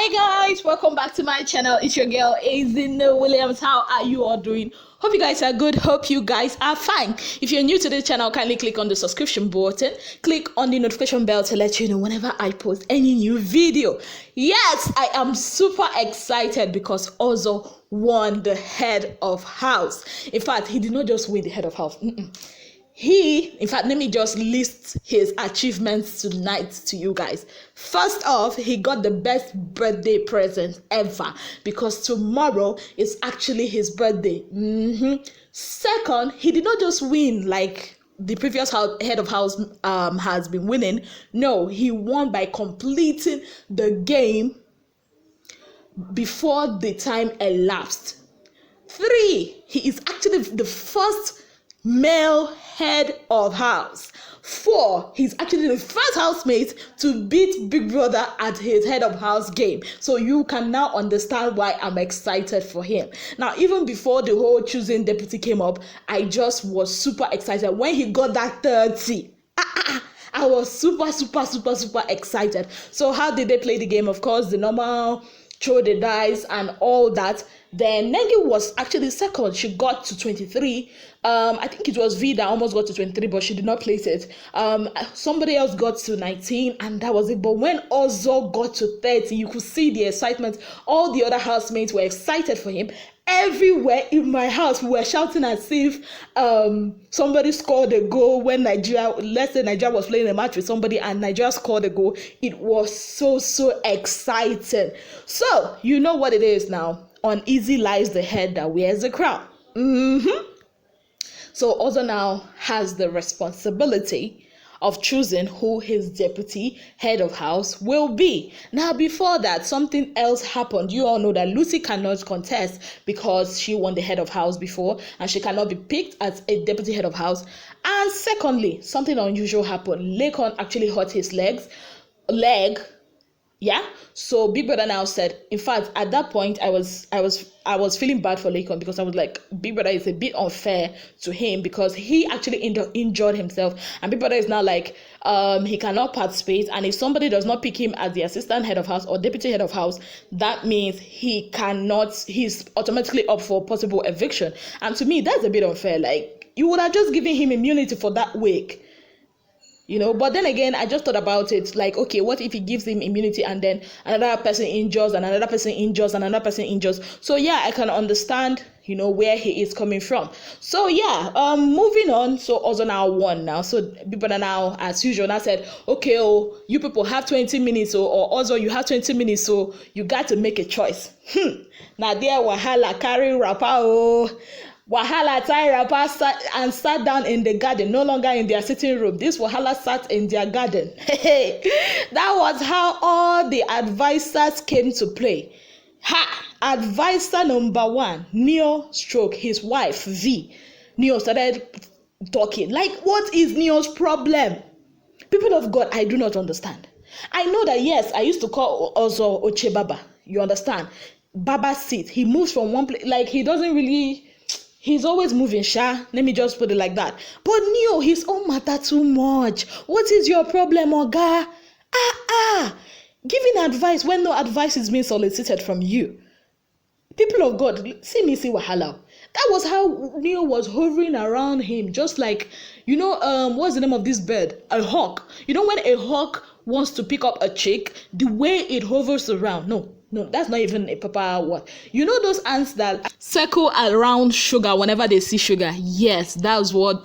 Hey guys, welcome back to my channel. It's your girl Azina Williams. How are you all doing? Hope you guys are good. Hope you guys are fine. If you're new to the channel, kindly click on the subscription button. Click on the notification bell to let you know whenever I post any new video. Yes, I am super excited because Ozo won the head of house. In fact, he did not just win the head of house. In fact, let me just list his achievements tonight to you guys. First off, he got the best birthday present ever because tomorrow is actually his birthday. Second, he did not just win like the previous head of house has been winning. No, he won by completing the game before the time elapsed. 3, he is actually the first male head of house. 4, he's actually the first housemate to beat Big Brother at his head of house game. So you can now understand why I'm excited for him. Now, even before the whole choosing deputy came up, I just was super excited. When he got that 30, I was super excited. So how did they play the game? Of course, the normal throw the dice and all that. Then Nengi was actually second. She got to 23. I think it was V that almost got to 23, but she did not place it. Somebody else got to 19, and that was it. But when Ozo got to 30, you could see the excitement. All the other housemates were excited for him. Everywhere in my house, we were shouting as if somebody scored a goal when let's say Nigeria was playing a match with somebody and Nigeria scored a goal. It was so exciting. So, you know what it is now. On easy lies the head that wears the crown. So Ozo now has the responsibility of choosing who his deputy head of house will be. Now, before that, something else happened. You all know that Lucy cannot contest because she won the head of house before and she cannot be picked as a deputy head of house. And secondly, something unusual happened. Lekon actually hurt his leg. Yeah, so Big Brother now said, in fact, at that point, I was feeling bad for Lekon because I was like, Big Brother is a bit unfair to him because he actually injured himself, and Big Brother is now like, he cannot participate, and if somebody does not pick him as the assistant head of house or deputy head of house, that means he's automatically up for possible eviction. And to me, that's a bit unfair. Like, you would have just given him immunity for that week. But then again, I just thought about it, like, okay, what if he gives him immunity and then another person injures and another person injures and another person injures? So yeah, I can understand, where he is coming from. So yeah, moving on. So Ozo now won now. So people now, as usual, now said, okay, you people have 20 minutes, or Ozo, you have 20 minutes, so you got to make a choice. Now there, wahala carry rapper, Wahala tie rapper sat down in the garden, no longer in their sitting room. This Wahala sat in their garden. That was how all the advisors came to play. Advisor number 1, Neo stroke his wife V. Neo started talking. Like, what is Neo's problem? People of God, I do not understand. I know that, yes, I used to call Ozo Oche Baba. You understand? Baba seat. He moves from one place. Like, he doesn't really... He's always moving, Sha. Let me just put it like that. But Neo, his own matter too much. What is your problem, Oga? Giving advice when no advice is being solicited from you. People of God, see wahala. That was how Neo was hovering around him, just like, what's the name of this bird? A hawk. When a hawk wants to pick up a chick, the way it hovers around. No, that's not even a proper word. Those ants that circle around sugar whenever they see sugar? Yes, that's what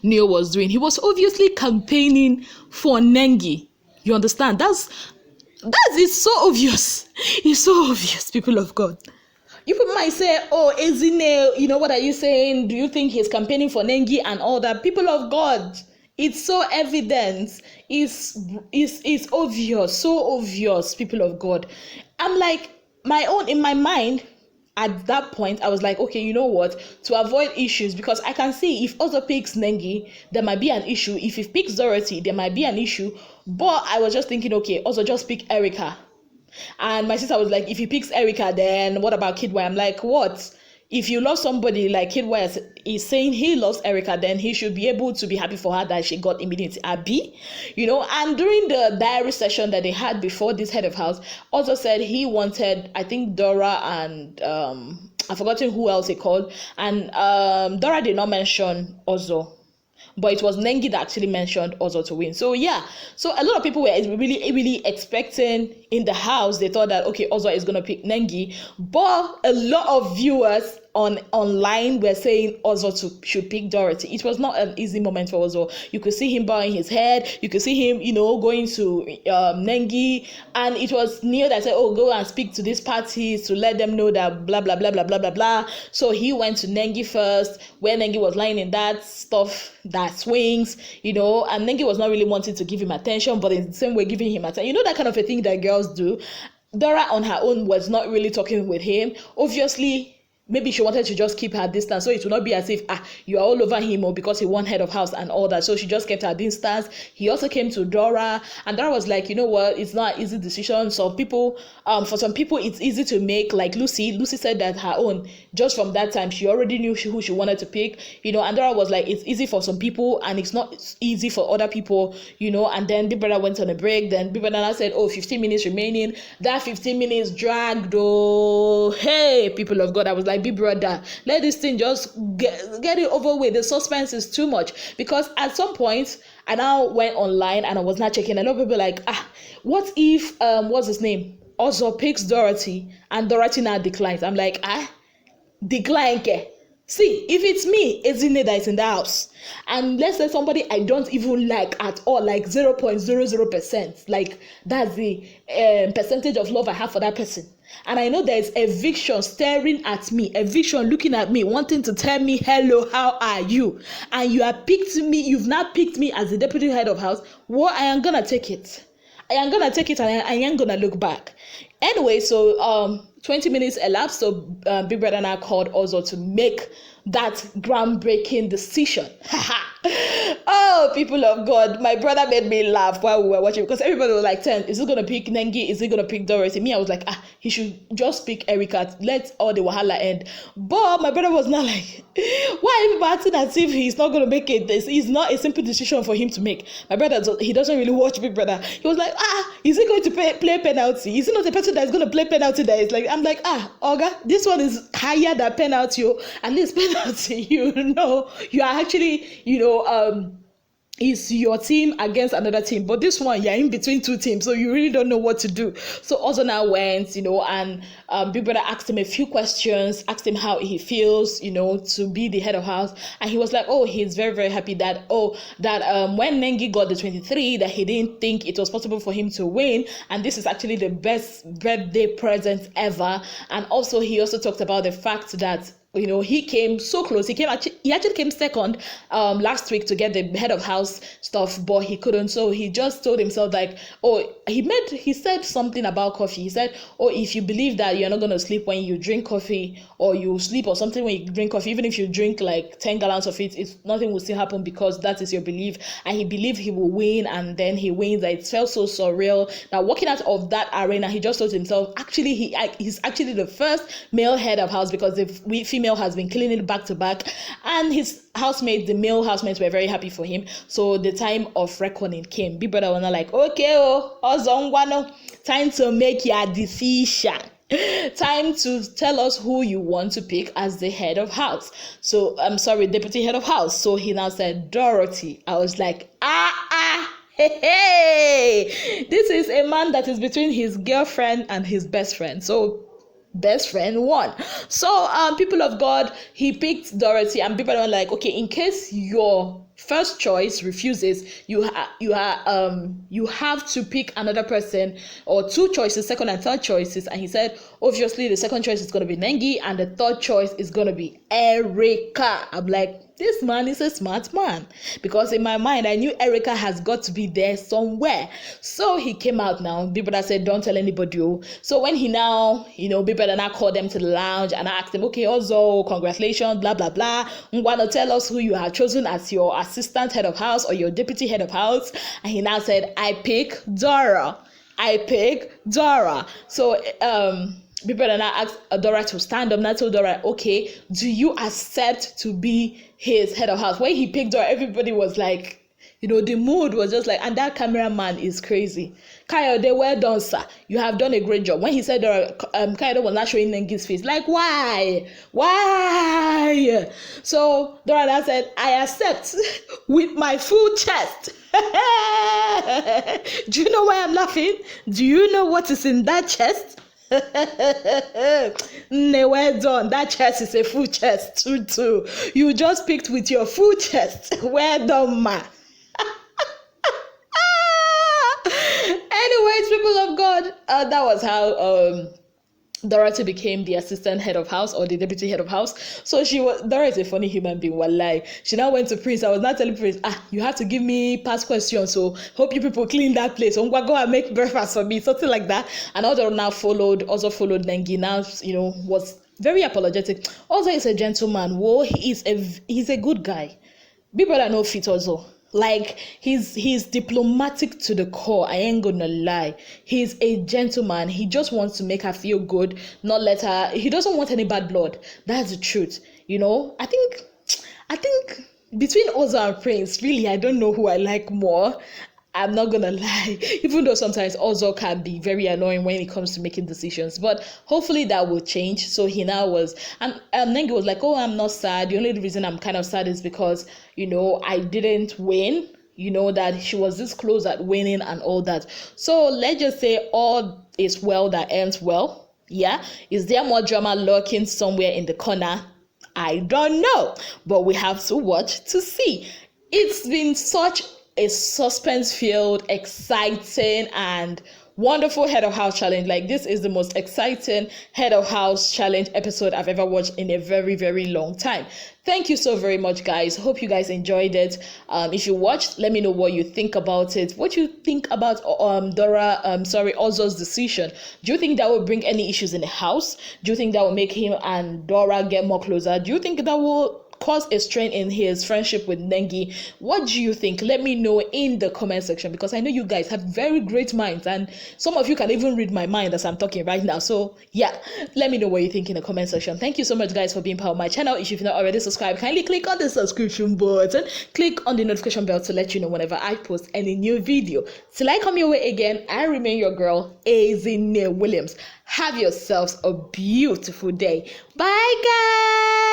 Neo was doing. He was obviously campaigning for Nengi. You understand? That is so obvious. It's so obvious, people of God. You people might say, oh, Ezine, what are you saying? Do you think he's campaigning for Nengi and all that? People of God, it's so evident. It's obvious, so obvious, people of God. I'm like, in my mind, at that point, I was like, okay, you know what? To avoid issues, because I can see if Ozo picks Nengi, there might be an issue. If he picks Dorathy, there might be an issue. But I was just thinking, okay, Ozo just pick Erica. And my sister was like, if he picks Erica, then what about Kidway? I'm like, what? if you love somebody like Kid West is saying he loves Erica, then he should be able to be happy for her that she got immunity. Abby, and during the diary session that they had before this head of house, also said he wanted, I think, Dora and I've forgotten who else he called, and Dora did not mention Ozo. But it was Nengi that actually mentioned Ozo to win. So yeah, so a lot of people were really expecting in the house. They thought that, okay, Ozo is going to pick Nengi. But a lot of viewers online were saying Ozo should pick Dorathy. It was not an easy moment for Ozo. You could see him bowing his head. You could see him, going to Nengi. And it was Neil that said, oh, go and speak to these parties to let them know that blah, blah, blah, blah, blah, blah, blah. So he went to Nengi first, where Nengi was lying in that stuff that swings, and Nengi was not really wanting to give him attention, but in the same way giving him attention. That kind of a thing that girls do. Dora on her own was not really talking with him. Obviously, maybe she wanted to just keep her distance, so it would not be as if you are all over him, or because he won head of house and all that. So she just kept her distance. He also came to Dora, and Dora was like, you know what, it's not an easy decision. Some people, for some people, it's easy to make. Like Lucy said that her own, just from that time, she already knew who she wanted to pick, and Dora was like, it's easy for some people, and it's not easy for other people, and then Big Brother went on a break. Then Big Brother said, 15 minutes remaining. That 15 minutes dragged, hey, people of God, I was like, Big Brother, let this thing just get it over with. The suspense is too much, because at some point I now went online and I was not checking. A lot of people were like, what if what's his name also picks Dorathy and Dorathy now declines? I'm like, decline ke. See, if it's me, it's in that is in the house, and let's say somebody I don't even like at all, like 0.00%, like that's the percentage of love I have for that person, and I know there's eviction staring at me, eviction looking at me, wanting to tell me, hello, how are you? And you have picked me, you've not picked me as the deputy head of house. Well, I am gonna take it. I am gonna take it, and I ain't gonna look back. Anyway, so 20 minutes elapsed, so Big Brother now called Ozo to make that groundbreaking decision. Oh, people of God, my brother made me laugh while we were watching, because everybody was like, is he gonna pick Nengi? Is he gonna pick Dorathy? Me, I was like, he should just pick Erica, let all the wahala end. But my brother was not like, why are people acting as if he's not gonna make it? This is not a simple decision for him to make. My brother, he doesn't really watch Big Brother. He was like, is he going to play penalty? Is he not the person that's going to play penalty? That is like, I'm like, Oga, this one is higher than penalty. At least penalty, you are actually, is your team against another team, but this one you're in between two teams, so you really don't know what to do. So also now went, and Big Brother asked him a few questions, asked him how he feels, to be the head of house, and he was like, he's very, very happy that when Nengi got the 23, that he didn't think it was possible for him to win, and this is actually the best birthday present ever. And also he also talked about the fact that he came so close. He actually came second last week to get the head of house stuff, but he couldn't. So he just told himself like, he said something about coffee. He said, if you believe that you're not going to sleep when you drink coffee, or you sleep or something when you drink coffee, even if you drink like 10 gallons of it, nothing will still happen, because that is your belief. And he believed he will win, and then he wins. That it felt so surreal. Now walking out of that arena, he just told himself, actually he's actually the first male head of house, because the female has been cleaning it back to back, and his housemates, the male housemates, were very happy for him. So the time of reckoning came. Big Brother was not like, okay, time to make your decision. Time to tell us who you want to pick as the head of house. So I'm sorry, deputy head of house. So he now said Dorathy. I was like, hey, this is a man that is between his girlfriend and his best friend. So best friend won. So people of God, he picked Dorathy, and people are like, okay, in case your first choice refuses, you have to pick another person, or two choices, second and third choices. And he said, obviously the second choice is going to be Nengi, and the third choice is going to be Erica. I'm like, this man is a smart man, because in my mind I knew Erica has got to be there somewhere. So he came out now. Big Brother said, don't tell anybody. So when he now, Big Brother now called them to the lounge, and I asked him, okay, also congratulations, blah blah blah, wanna tell us who you have chosen as your assistant head of house or your deputy head of house? And he now said, I pick Dora. I pick Dora. So people then asked Dora to stand up. And I told Dora, okay, do you accept to be his head of house? When he picked Dora, everybody was like, the mood was just like, and that cameraman is crazy. Kayode, well done, sir. You have done a great job. When he said Kayode was not showing Nengi's face, like, why? Why? So Dora said, I accept with my full chest. Do you know why I'm laughing? Do you know what is in that chest? Well done. That chest is a full chest too. You just picked with your full chest. Well done, ma. Anyways, people of God, that was how Dorathy became the assistant head of house or the deputy head of house. So Dora is a funny human being, wallahi. She now went to Prince. I was not telling Prince, you have to give me past questions. So hope you people clean that place. Go and make breakfast for me, something like that. And also followed Nengi. Now, was very apologetic. Also, he's a gentleman. Whoa, he's a good guy. People that know fit also. Like, he's diplomatic to the core. I ain't gonna lie. He's a gentleman. He just wants to make her feel good, not let her. He doesn't want any bad blood. That's the truth. I think between Ozo and Prince, really, I don't know who I like more. I'm not gonna lie, even though sometimes Ozo can be very annoying when it comes to making decisions, but hopefully that will change. So he now was, and Nengi was like, oh, I'm not sad. The only reason I'm kind of sad is because, I didn't win, that she was this close at winning and all that. So let's just say all is well that ends well. Yeah. Is there more drama lurking somewhere in the corner? I don't know, but we have to watch to see. It's been such a suspense-filled, exciting, and wonderful head of house challenge. Like, this is the most exciting head of house challenge episode I've ever watched in a very, very long time. Thank you so very much, guys. Hope you guys enjoyed it. If you watched, let me know what you think about it. What you think about Ozo's decision. Do you think that will bring any issues in the house? Do you think that will make him and Dora get more closer? Do you think that will cause a strain in his friendship with Nengi? What do you think? Let me know in the comment section, because I know you guys have very great minds, and some of you can even read my mind as I'm talking right now. So yeah, let me know what you think in the comment section. Thank you so much, guys, for being part of my channel. If you've not already subscribed, kindly click on the subscription button, click on the notification bell to let you know whenever I post any new video. Till I come your way again, I remain your girl, Azine Williams. Have yourselves a beautiful day. Bye, guys.